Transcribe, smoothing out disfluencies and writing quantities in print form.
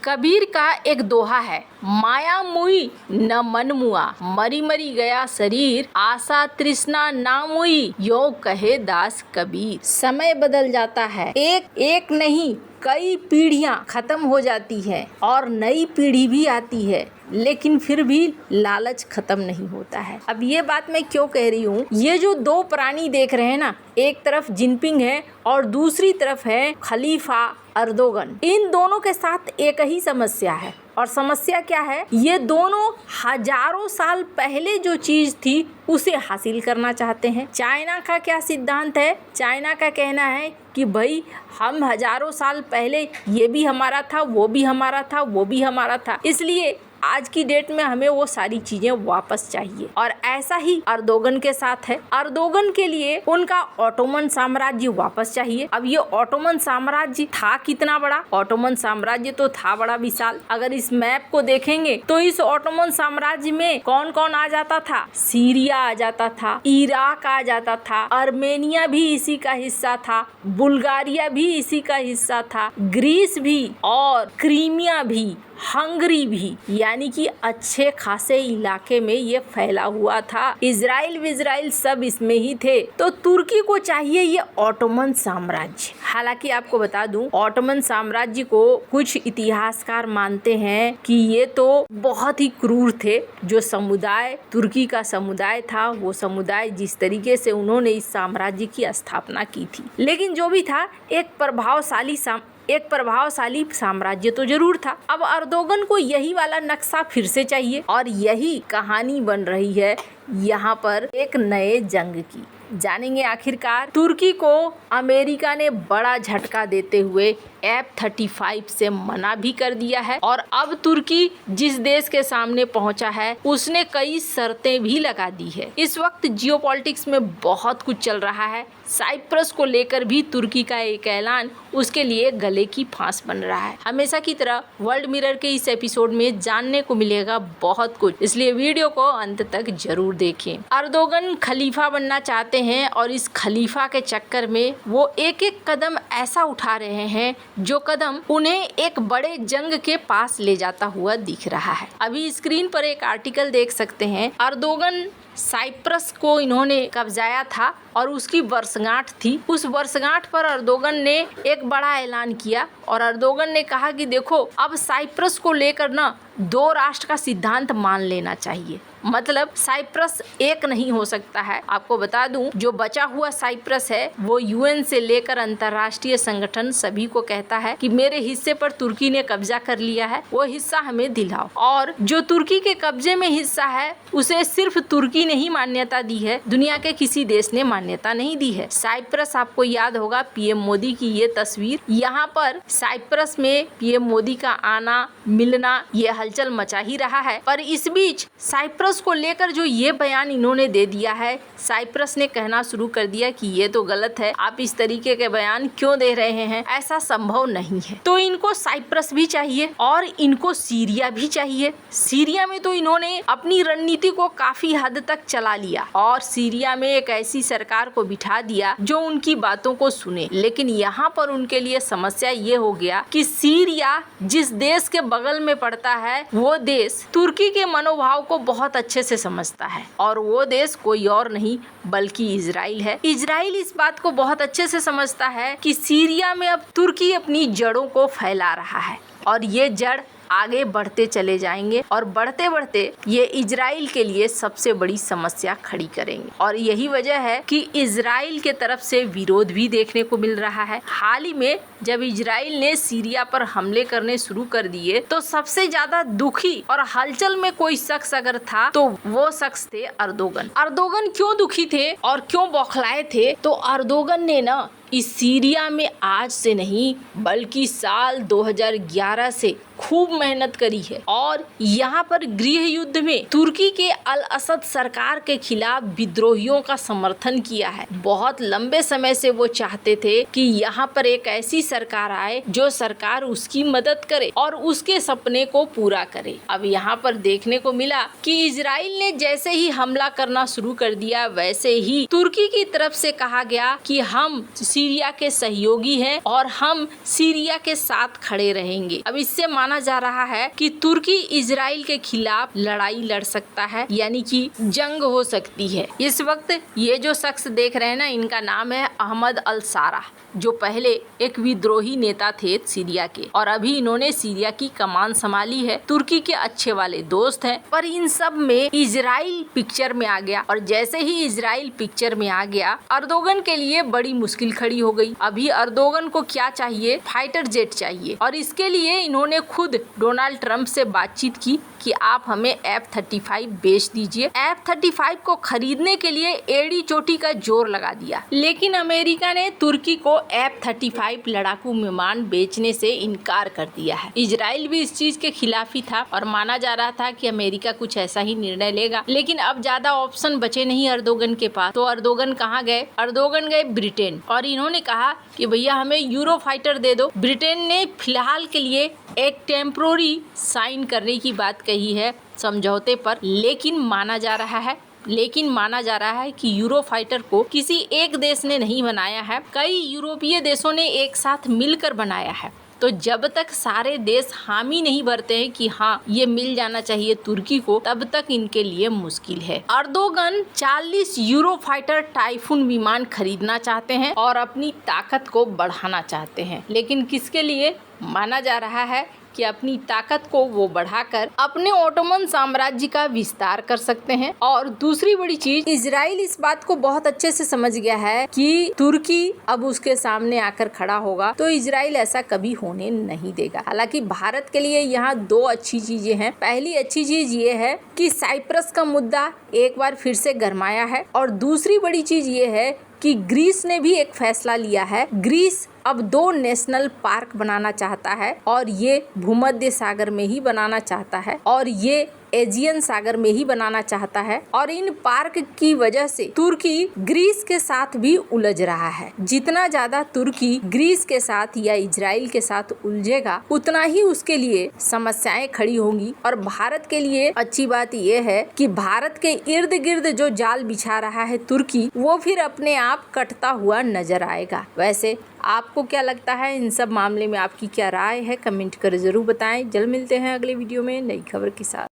कबीर का एक दोहा है, माया मुई न मन मुआ, मरी मरी गया शरीर, आशा तृष्णा ना मुई, यो कहे दास कबीर। समय बदल जाता है, एक नहीं कई पीढ़ियां खत्म हो जाती है और नई पीढ़ी भी आती है, लेकिन फिर भी लालच खत्म नहीं होता है। अब ये बात मैं क्यों कह रही हूँ, ये जो दो प्राणी देख रहे हैं ना, एक तरफ जिनपिंग है और दूसरी तरफ है खलीफा अर्दोगन। इन दोनों के साथ एक ही समस्या है, और समस्या क्या है, ये दोनों हजारों साल पहले जो चीज थी उसे हासिल करना चाहते हैं। चाइना का क्या सिद्धांत है, चाइना का कहना है कि भाई हम हजारों साल पहले ये भी हमारा था, वो भी हमारा था, वो भी हमारा था, इसलिए आज की डेट में हमें वो सारी चीजें वापस चाहिए। और ऐसा ही अर्दोगन के साथ है। अर्दोगन के लिए उनका ऑटोमन साम्राज्य वापस चाहिए। अब ये ऑटोमन साम्राज्य था कितना बड़ा, ऑटोमन साम्राज्य तो था बड़ा विशाल। अगर इस मैप को देखेंगे तो इस ऑटोमन साम्राज्य में कौन कौन आ जाता था, सीरिया आ जाता था, इराक आ जाता था, आर्मेनिया भी इसी का हिस्सा था, बुल्गारिया भी इसी का हिस्सा था, ग्रीस भी और क्रीमिया भी, हंगरी भी, यानी कि अच्छे खासे इलाके में ये फैला हुआ था। इजराइल सब इसमें ही थे। तो तुर्की को चाहिए ये ऑटोमन साम्राज्य। हालांकि आपको बता दूं, ऑटोमन साम्राज्य को कुछ इतिहासकार मानते हैं कि ये तो बहुत ही क्रूर थे। जो समुदाय तुर्की का समुदाय था, वो समुदाय जिस तरीके से उन्होंने इस साम्राज्य की स्थापना की थी, लेकिन जो भी था एक प्रभावशाली साम्राज्य तो जरूर था। अब अर्दोगन को यही वाला नक्शा फिर से चाहिए, और यही कहानी बन रही है यहाँ पर एक नए जंग की। जानेंगे आखिरकार। तुर्की को अमेरिका ने बड़ा झटका देते हुए F-35 से मना भी कर दिया है, और अब तुर्की जिस देश के सामने पहुंचा है उसने कई शर्तें भी लगा दी है। इस वक्त जियोपॉलिटिक्स में बहुत कुछ चल रहा है। साइप्रस को लेकर भी तुर्की का एक ऐलान उसके लिए गले की फांस बन रहा है। हमेशा की तरह वर्ल्ड मिरर के इस एपिसोड में जानने को मिलेगा बहुत कुछ, इसलिए वीडियो को अंत तक जरूर देखें। अर्दोगन खलीफा बनना चाहते हैं, और इस खलीफा के चक्कर में वो एक एक कदम ऐसा उठा रहे हैं जो कदम उन्हें एक बड़े जंग के पास ले जाता हुआ दिख रहा है। अभी स्क्रीन पर एक आर्टिकल देख सकते हैं। अर्दोगन साइप्रस को इन्होंने कब्जाया था और उसकी वर्षगांठ थी। उस वर्षगांठ पर अर्दोगन ने एक बड़ा ऐलान किया, और अर्दोगन ने कहा कि देखो, अब साइप्रस को लेकर ना 2 राष्ट्र का सिद्धांत मान लेना चाहिए। मतलब साइप्रस एक नहीं हो सकता है। आपको बता दूं, जो बचा हुआ साइप्रस है वो यूएन से लेकर अंतर्राष्ट्रीय संगठन सभी को कहता है कि मेरे हिस्से पर तुर्की ने कब्जा कर लिया है, वो हिस्सा हमें दिलाओ। और जो तुर्की के कब्जे में हिस्सा है उसे सिर्फ तुर्की ने ही मान्यता दी है, दुनिया के किसी देश ने मान्यता नहीं दी है। साइप्रस, आपको याद होगा पीएम मोदी की ये तस्वीर, यहाँ पर साइप्रस में पीएम मोदी का आना मिलना ये हलचल मचा ही रहा है। पर इस बीच साइप्रस को लेकर जो ये बयान इन्होंने दे दिया है, साइप्रस ने कहना शुरू कर दिया कि ये तो गलत है, आप इस तरीके के बयान क्यों दे रहे हैं, ऐसा संभव नहीं है। तो इनको साइप्रस भी चाहिए और इनको सीरिया भी चाहिए। सीरिया में तो इन्होंने अपनी रणनीति को काफी हद तक चला लिया और सीरिया में एक ऐसी सरकार को बिठा दिया जो उनकी बातों को सुने। लेकिन यहाँ पर उनके लिए समस्या ये हो गया कि सीरिया जिस देश के बगल में पड़ता है, वो देश तुर्की के मनोभाव को बहुत अच्छे से समझता है, और वो देश कोई और नहीं बल्कि इजराइल है। इजराइल इस बात को बहुत अच्छे से समझता है कि सीरिया में अब तुर्की अपनी जड़ों को फैला रहा है, और ये जड़ आगे बढ़ते चले जाएंगे, और बढ़ते बढ़ते ये इजराइल के लिए सबसे बड़ी समस्या खड़ी करेंगे। और यही वजह है कि इजराइल के तरफ से विरोध भी देखने को मिल रहा है। हाल ही में जब इजराइल ने सीरिया पर हमले करने शुरू कर दिए, तो सबसे ज्यादा दुखी और हलचल में कोई शख्स अगर था तो वो शख्स थे अर्दोगन। अर्दोगन क्यों दुखी थे और क्यों बौखलाए थे, तो अर्दोगन ने ना इस सीरिया में आज से नहीं बल्कि साल 2011 से खूब मेहनत करी है, और यहाँ पर गृह युद्ध में तुर्की के अल असद सरकार के खिलाफ विद्रोहियों का समर्थन किया है। बहुत लंबे समय से वो चाहते थे कि यहाँ पर एक ऐसी सरकार आए जो सरकार उसकी मदद करे और उसके सपने को पूरा करे। अब यहाँ पर देखने को मिला कि इजराइल ने जैसे ही हमला करना शुरू कर दिया, वैसे ही तुर्की की तरफ से कहा गया कि हम सीरिया के सहयोगी हैं और हम सीरिया के साथ खड़े रहेंगे। अब इससे माना जा रहा है कि तुर्की इजराइल के खिलाफ लड़ाई लड़ सकता है, यानी कि जंग हो सकती है। इस वक्त ये जो शख्स देख रहे हैं ना, इनका नाम है अहमद अल सारा, जो पहले एक विद्रोही नेता थे सीरिया के और अभी इन्होंने सीरिया की कमान संभाली है। तुर्की के अच्छे वाले दोस्त हैं, पर इन सब में इजराइल पिक्चर में आ गया और जैसे ही इजराइल पिक्चर में आ गया, अर्दोगन के लिए बड़ी मुश्किल खड़ी हो गई। अभी अर्दोगन को क्या चाहिए? फाइटर जेट चाहिए और इसके लिए इन्होंने खुद डोनाल्ड ट्रंप से बातचीत की कि आप हमें F-35 बेच दीजिए। F-35 को खरीदने के लिए एड़ी चोटी का जोर लगा दिया, लेकिन अमेरिका ने तुर्की को F-35 लड़ाकू विमान बेचने से इनकार कर दिया है। इजराइल भी इस चीज के खिलाफ ही था और माना जा रहा था कि अमेरिका कुछ ऐसा ही निर्णय लेगा, लेकिन अब ज्यादा ऑप्शन बचे नहीं अर्दोगन के पास। तो अर्दोगन कहाँ गए? अर्दोगन गए ब्रिटेन और इन्होंने कहा कि भैया हमें यूरो फाइटर दे दो। ब्रिटेन ने फिलहाल के लिए एक टेम्पोररी साइन करने की बात कही है समझौते पर, लेकिन माना जा रहा है कि यूरो फाइटर को किसी एक देश ने नहीं बनाया है, कई यूरोपीय देशों ने एक साथ मिलकर बनाया है। तो जब तक सारे देश हामी नहीं भरते हैं कि हाँ ये मिल जाना चाहिए तुर्की को, तब तक इनके लिए मुश्किल है। अर्दोगन 40 यूरो फाइटर टाइफून विमान खरीदना चाहते हैं और अपनी ताकत को बढ़ाना चाहते हैं, लेकिन किसके लिए? माना जा रहा है कि अपनी ताकत को वो बढ़ाकर अपने ओटोमन साम्राज्य का विस्तार कर सकते हैं। और दूसरी बड़ी चीज, इजराइल इस बात को बहुत अच्छे से समझ गया है कि तुर्की अब उसके सामने आकर खड़ा होगा तो इजराइल ऐसा कभी होने नहीं देगा। हालांकि भारत के लिए यहाँ दो अच्छी चीजें हैं। पहली अच्छी चीज ये है कि साइप्रस का मुद्दा एक बार फिर से गरमाया है और दूसरी बड़ी चीज ये है कि ग्रीस ने भी एक फैसला लिया है। ग्रीस अब 2 नेशनल पार्क बनाना चाहता है और ये भूमध्य सागर में ही बनाना चाहता है और ये एजियन सागर में ही बनाना चाहता है। और इन पार्क की वजह से तुर्की ग्रीस के साथ भी उलझ रहा है। जितना ज्यादा तुर्की ग्रीस के साथ या इजराइल के साथ उलझेगा, उतना ही उसके लिए समस्याएं खड़ी होंगी। और भारत के लिए अच्छी बात यह है कि भारत के इर्द गिर्द जो जाल बिछा रहा है तुर्की, वो फिर अपने आप कटता हुआ नजर आएगा। वैसे आपको क्या लगता है इन सब मामले में? आपकी क्या राय है? कमेंट कर जरूर बताएं। जल्द मिलते हैं अगले वीडियो में नई खबर के साथ।